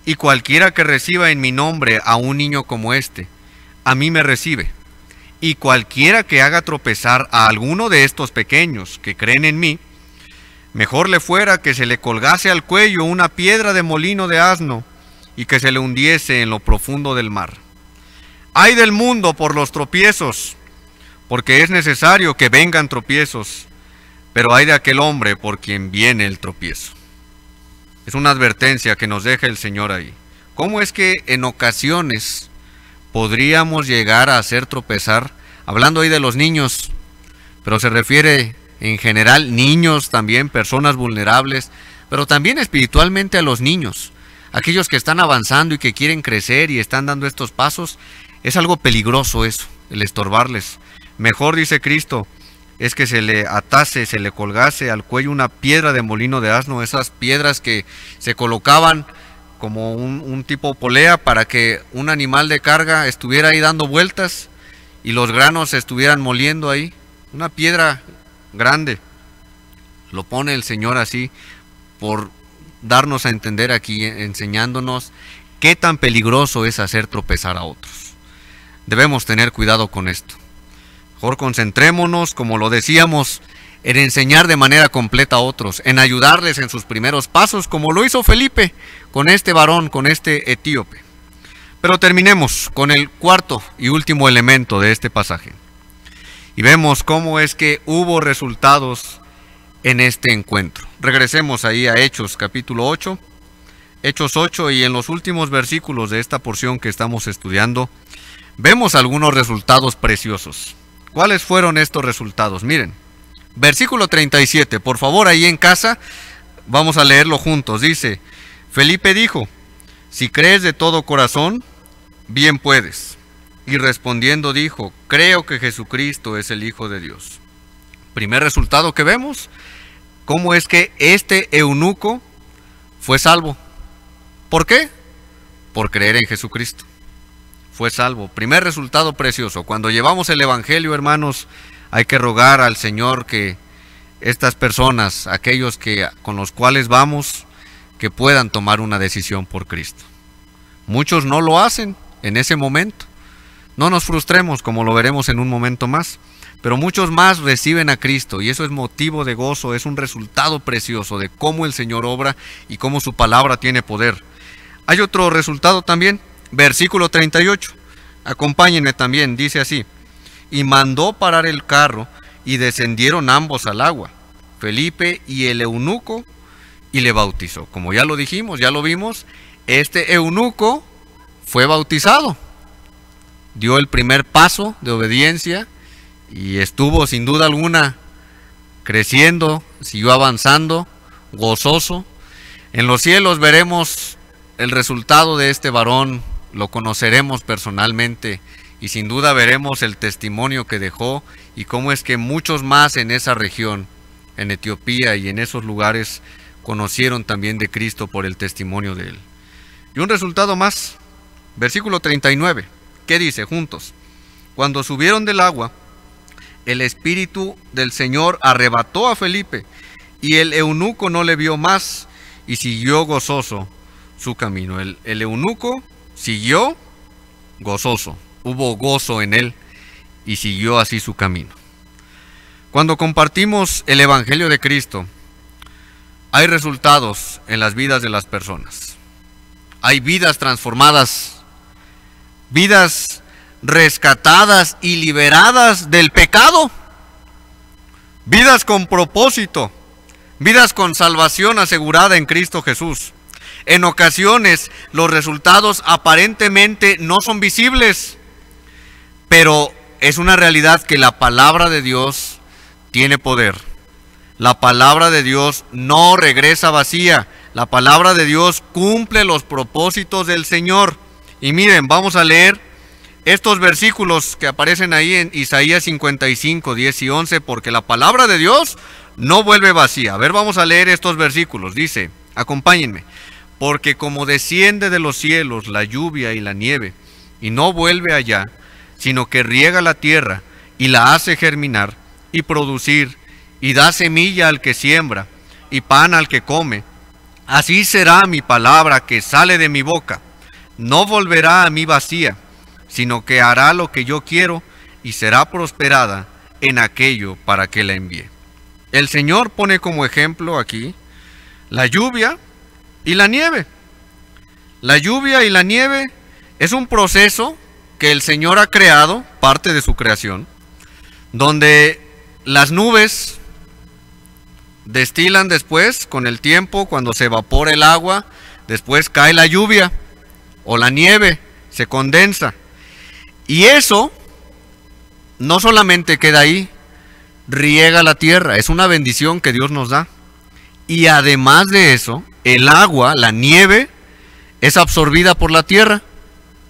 A: Y cualquiera que reciba en mi nombre a un niño como este, a mí me recibe. Y cualquiera que haga tropezar a alguno de estos pequeños que creen en mí, mejor le fuera que se le colgase al cuello una piedra de molino de asno y que se le hundiese en lo profundo del mar. ¡Ay del mundo por los tropiezos! Porque es necesario que vengan tropiezos, pero ay de aquel hombre por quien viene el tropiezo. Es una advertencia que nos deja el Señor ahí. ¿Cómo es que en ocasiones podríamos llegar a hacer tropezar? Hablando ahí de los niños, pero se refiere en general niños también, personas vulnerables, pero también espiritualmente a los niños, aquellos que están avanzando y que quieren crecer y están dando estos pasos. Es algo peligroso eso, el estorbarles. Mejor, dice Cristo, es que se le atase, se le colgase al cuello una piedra de molino de asno, esas piedras que se colocaban como un tipo polea para que un animal de carga estuviera ahí dando vueltas y los granos se estuvieran moliendo ahí. Una piedra grande. Lo pone el Señor así por darnos a entender aquí, enseñándonos qué tan peligroso es hacer tropezar a otros. Debemos tener cuidado con esto. Mejor concentrémonos, como lo decíamos, en enseñar de manera completa a otros, en ayudarles en sus primeros pasos, como lo hizo Felipe con este varón, con este etíope. Pero terminemos con el cuarto y último elemento de este pasaje. Y vemos cómo es que hubo resultados en este encuentro. Regresemos ahí a Hechos capítulo 8, Hechos 8, y en los últimos versículos de esta porción que estamos estudiando, vemos algunos resultados preciosos. ¿Cuáles fueron estos resultados? Miren, versículo 37, por favor, ahí en casa, vamos a leerlo juntos. Dice, Felipe dijo, si crees de todo corazón, bien puedes. Y respondiendo dijo, creo que Jesucristo es el Hijo de Dios. Primer resultado que vemos, cómo es que este eunuco fue salvo. ¿Por qué? Por creer en Jesucristo. Fue salvo. Primer resultado precioso. Cuando llevamos el Evangelio, hermanos, hay que rogar al Señor que estas personas, aquellos con los cuales vamos, que puedan tomar una decisión por Cristo. Muchos no lo hacen en ese momento. No nos frustremos, como lo veremos en un momento más, pero muchos más reciben a Cristo y eso es motivo de gozo, es un resultado precioso de cómo el Señor obra y cómo su palabra tiene poder. Hay otro resultado también, versículo 38, acompáñenme también, dice así, y mandó parar el carro y descendieron ambos al agua, Felipe y el eunuco, y le bautizó. Como ya lo dijimos, ya lo vimos, este eunuco fue bautizado, dio el primer paso de obediencia y estuvo sin duda alguna creciendo, siguió avanzando, gozoso. En los cielos veremos el resultado de este varón, lo conoceremos personalmente y sin duda veremos el testimonio que dejó y cómo es que muchos más en esa región, en Etiopía y en esos lugares, conocieron también de Cristo por el testimonio de él. Y un resultado más, versículo 39, ¿qué dice? Juntos, cuando subieron del agua, el Espíritu del Señor arrebató a Felipe, y el eunuco no le vio más, y siguió gozoso su camino. El eunuco siguió gozoso, hubo gozo en él, y siguió así su camino. Cuando compartimos el Evangelio de Cristo, hay resultados en las vidas de las personas. Hay vidas transformadas, vidas rescatadas y liberadas del pecado, vidas con propósito, vidas con salvación asegurada en Cristo Jesús. En ocasiones los resultados aparentemente no son visibles, pero es una realidad que la palabra de Dios tiene poder. La palabra de Dios no regresa vacía. La palabra de Dios cumple los propósitos del Señor. Y miren, vamos a leer estos versículos que aparecen ahí en Isaías 55, 10 y 11, porque la palabra de Dios no vuelve vacía. A ver, vamos a leer estos versículos. Dice, acompáñenme. Porque como desciende de los cielos la lluvia y la nieve, y no vuelve allá, sino que riega la tierra y la hace germinar y producir, y da semilla al que siembra y pan al que come, así será mi palabra que sale de mi boca. No volverá a mí vacía, sino que hará lo que yo quiero y será prosperada en aquello para que la envíe. El Señor pone como ejemplo aquí la lluvia y la nieve. La lluvia y la nieve es un proceso que el Señor ha creado, parte de su creación, donde las nubes destilan después, con el tiempo, cuando se evapora el agua, después cae la lluvia o la nieve, se condensa. Y eso no solamente queda ahí, riega la tierra, es una bendición que Dios nos da. Y además de eso, el agua, la nieve, es absorbida por la tierra,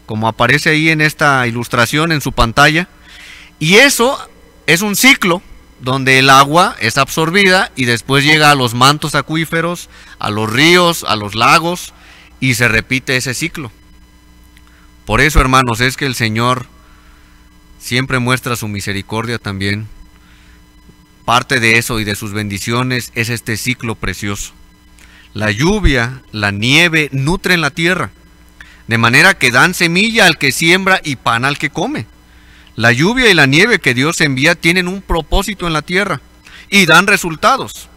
A: como aparece ahí en esta ilustración en su pantalla. Y eso es un ciclo donde el agua es absorbida y después llega a los mantos acuíferos, a los ríos, a los lagos, y se repite ese ciclo. Por eso, hermanos, es que el Señor siempre muestra su misericordia también. Parte de eso y de sus bendiciones es este ciclo precioso. La lluvia, la nieve nutren la tierra, de manera que dan semilla al que siembra y pan al que come. La lluvia y la nieve que Dios envía tienen un propósito en la tierra y dan resultados.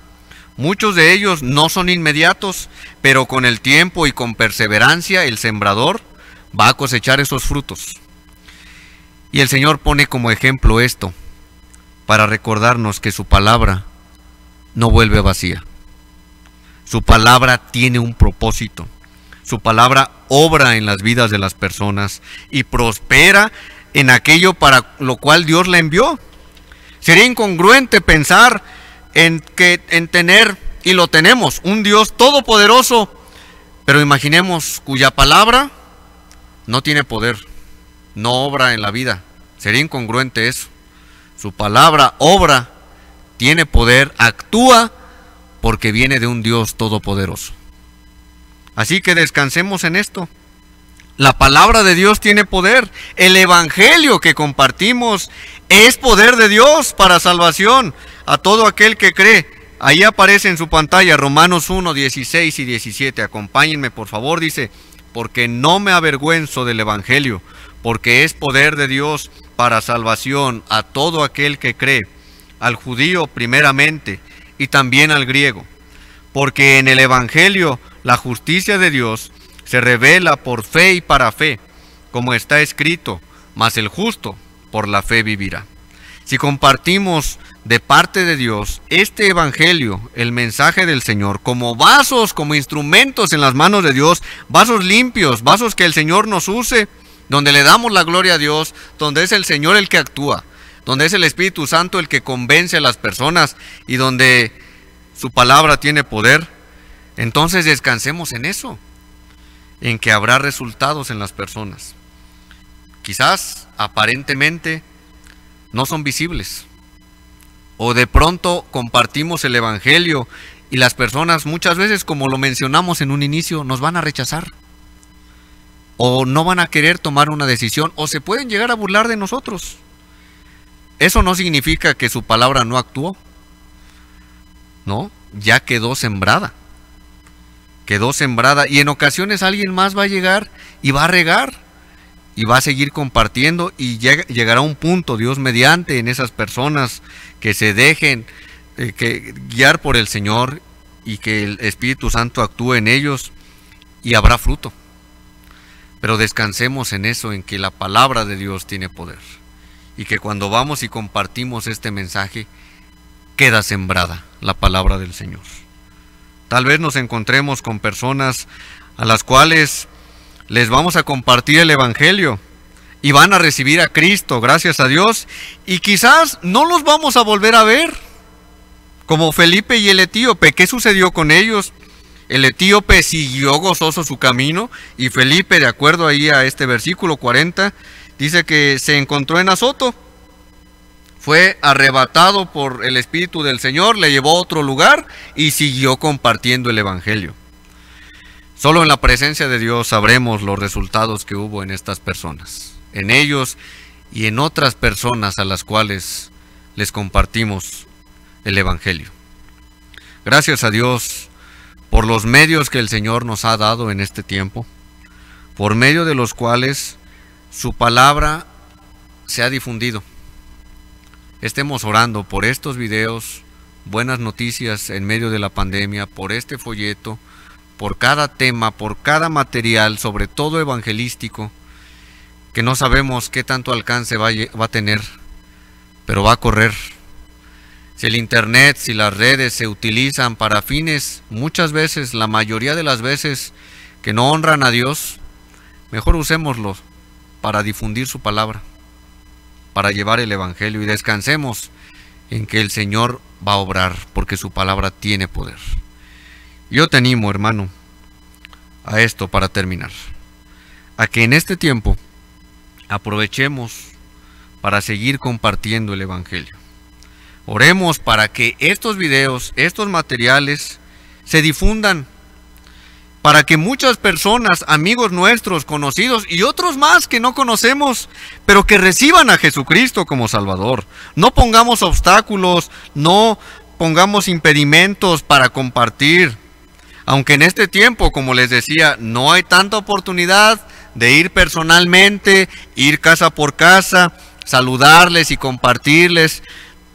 A: Muchos de ellos no son inmediatos, pero con el tiempo y con perseverancia el sembrador va a cosechar esos frutos. Y el Señor pone como ejemplo esto, para recordarnos que su palabra no vuelve vacía. Su palabra tiene un propósito. Su palabra obra en las vidas de las personas y prospera en aquello para lo cual Dios la envió. Sería incongruente pensar en tener, y lo tenemos, un Dios todopoderoso, pero imaginemos cuya palabra no tiene poder, no obra en la vida. Sería incongruente eso. Su palabra obra, tiene poder, actúa, porque viene de un Dios todopoderoso. Así que descansemos en esto. La palabra de Dios tiene poder. El evangelio que compartimos es poder de Dios para salvación a todo aquel que cree. Ahí aparece en su pantalla Romanos 1, 16 y 17. Acompáñenme por favor, dice: porque no me avergüenzo del evangelio, porque es poder de Dios para salvación a todo aquel que cree, al judío primeramente y también al griego. Porque en el evangelio la justicia de Dios se revela por fe y para fe, como está escrito: mas el justo por la fe vivirá. Si compartimos de parte de Dios este evangelio, el mensaje del Señor, como vasos, como instrumentos en las manos de Dios, vasos limpios, vasos que el Señor nos use, donde le damos la gloria a Dios, donde es el Señor el que actúa, donde es el Espíritu Santo el que convence a las personas y donde su palabra tiene poder, entonces descansemos en eso, en que habrá resultados en las personas. Quizás aparentemente no son visibles, o de pronto compartimos el evangelio y las personas muchas veces, como lo mencionamos en un inicio, nos van a rechazar, o no van a querer tomar una decisión, o se pueden llegar a burlar de nosotros. Eso no significa que su palabra no actuó, no, ya quedó sembrada, y en ocasiones alguien más va a llegar y va a regar y va a seguir compartiendo, y llegará un punto, Dios mediante, en esas personas que se dejen guiar por el Señor y que el Espíritu Santo actúe en ellos, y habrá fruto. Pero descansemos en eso, en que la palabra de Dios tiene poder, y que cuando vamos y compartimos este mensaje, queda sembrada la palabra del Señor. Tal vez nos encontremos con personas a las cuales les vamos a compartir el evangelio y van a recibir a Cristo, gracias a Dios, y quizás no los vamos a volver a ver, como Felipe y el etíope. ¿Qué sucedió con ellos? El etíope siguió gozoso su camino, y Felipe, de acuerdo ahí a este versículo 40, dice que se encontró en Azoto, fue arrebatado por el Espíritu del Señor, le llevó a otro lugar y siguió compartiendo el evangelio. Solo en la presencia de Dios sabremos los resultados que hubo en estas personas, en ellos y en otras personas a las cuales les compartimos el evangelio. Gracias a Dios por los medios que el Señor nos ha dado en este tiempo, por medio de los cuales su palabra se ha difundido. Estemos orando por estos videos, buenas noticias en medio de la pandemia, por este folleto, por cada tema, por cada material, sobre todo evangelístico, que no sabemos qué tanto alcance va a tener, pero va a correr. Si el internet, si las redes se utilizan para fines, muchas veces, la mayoría de las veces, que no honran a Dios, mejor usémoslo para difundir su palabra, para llevar el evangelio, y descansemos en que el Señor va a obrar, porque su palabra tiene poder. Yo te animo, hermano, a esto para terminar, a que en este tiempo aprovechemos para seguir compartiendo el Evangelio. Oremos para que estos videos, estos materiales, se difundan, para que muchas personas, amigos nuestros, conocidos y otros más que no conocemos, pero que reciban a Jesucristo como Salvador. No pongamos obstáculos, no pongamos impedimentos para compartir. Aunque en este tiempo, como les decía, no hay tanta oportunidad de ir personalmente, ir casa por casa, saludarles y compartirles.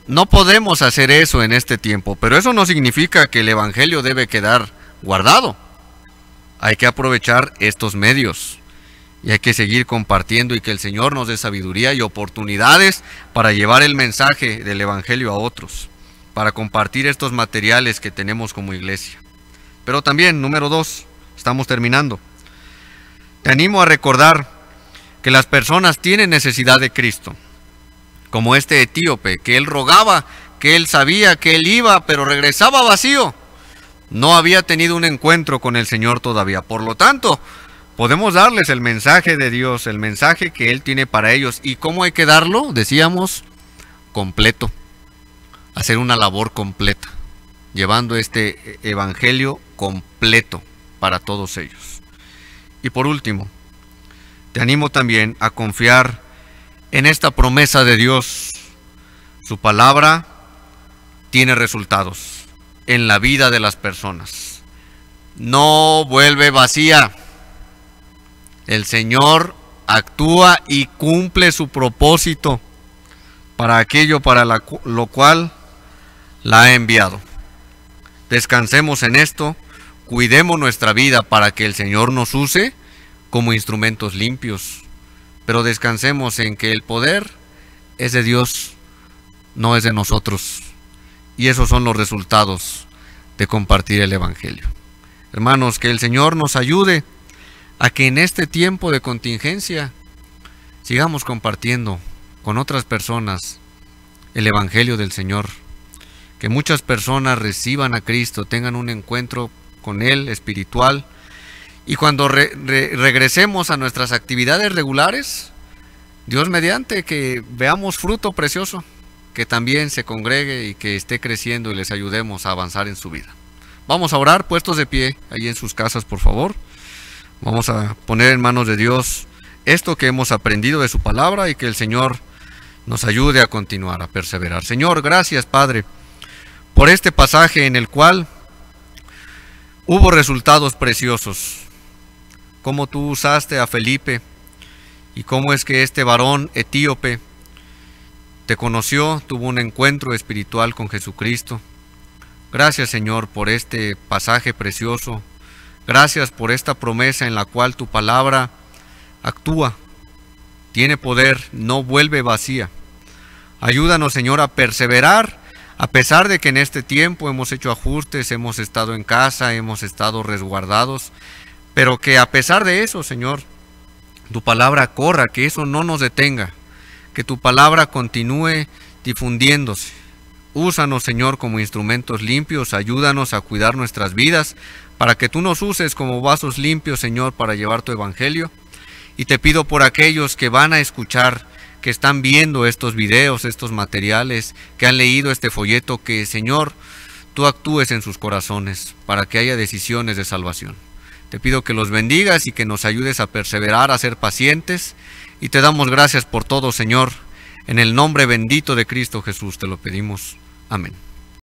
A: No podemos hacer eso en este tiempo, pero eso no significa que el Evangelio debe quedar guardado. Hay que aprovechar estos medios y hay que seguir compartiendo, y que el Señor nos dé sabiduría y oportunidades para llevar el mensaje del Evangelio a otros, para compartir estos materiales que tenemos como iglesia. Pero también, número 2, estamos terminando. Te animo a recordar que las personas tienen necesidad de Cristo, como este etíope, que él rogaba, que él sabía que él iba, pero regresaba vacío. No había tenido un encuentro con el Señor todavía. Por lo tanto, podemos darles el mensaje de Dios, el mensaje que Él tiene para ellos. ¿Y cómo hay que darlo? Decíamos, completo. Hacer una labor completa, llevando este Evangelio completo para todos ellos. Y por último, te animo también a confiar en esta promesa de Dios. Su palabra tiene resultados en la vida de las personas. No vuelve vacía. El Señor actúa y cumple su propósito para aquello para lo cual la ha enviado. Descansemos en esto, cuidemos nuestra vida para que el Señor nos use como instrumentos limpios, pero descansemos en que el poder es de Dios, no es de nosotros. Y esos son los resultados de compartir el Evangelio. Hermanos, que el Señor nos ayude a que en este tiempo de contingencia sigamos compartiendo con otras personas el Evangelio del Señor. Que muchas personas reciban a Cristo, tengan un encuentro con Él espiritual. Y cuando regresemos a nuestras actividades regulares, Dios mediante, que veamos fruto precioso, que también se congregue y que esté creciendo y les ayudemos a avanzar en su vida. Vamos a orar, puestos de pie, ahí en sus casas, por favor. Vamos a poner en manos de Dios esto que hemos aprendido de su palabra, y que el Señor nos ayude a continuar, a perseverar. Señor, gracias, Padre, por este pasaje en el cual hubo resultados preciosos. Cómo tú usaste a Felipe y cómo es que este varón etíope te conoció, tuvo un encuentro espiritual con Jesucristo. Gracias, Señor, por este pasaje precioso. Gracias por esta promesa en la cual tu palabra actúa, tiene poder, no vuelve vacía. Ayúdanos, Señor, a perseverar, a pesar de que en este tiempo hemos hecho ajustes, hemos estado en casa, hemos estado resguardados, pero que a pesar de eso, Señor, tu palabra corra, que eso no nos detenga, que tu palabra continúe difundiéndose. Úsanos, Señor, como instrumentos limpios, ayúdanos a cuidar nuestras vidas, para que tú nos uses como vasos limpios, Señor, para llevar tu evangelio. Y te pido por aquellos que van a escuchar, que están viendo estos videos, estos materiales, que han leído este folleto, que, Señor, tú actúes en sus corazones, para que haya decisiones de salvación. Te pido que los bendigas y que nos ayudes a perseverar, a ser pacientes, y te damos gracias por todo, Señor. En el nombre bendito de Cristo Jesús te lo pedimos. Amén.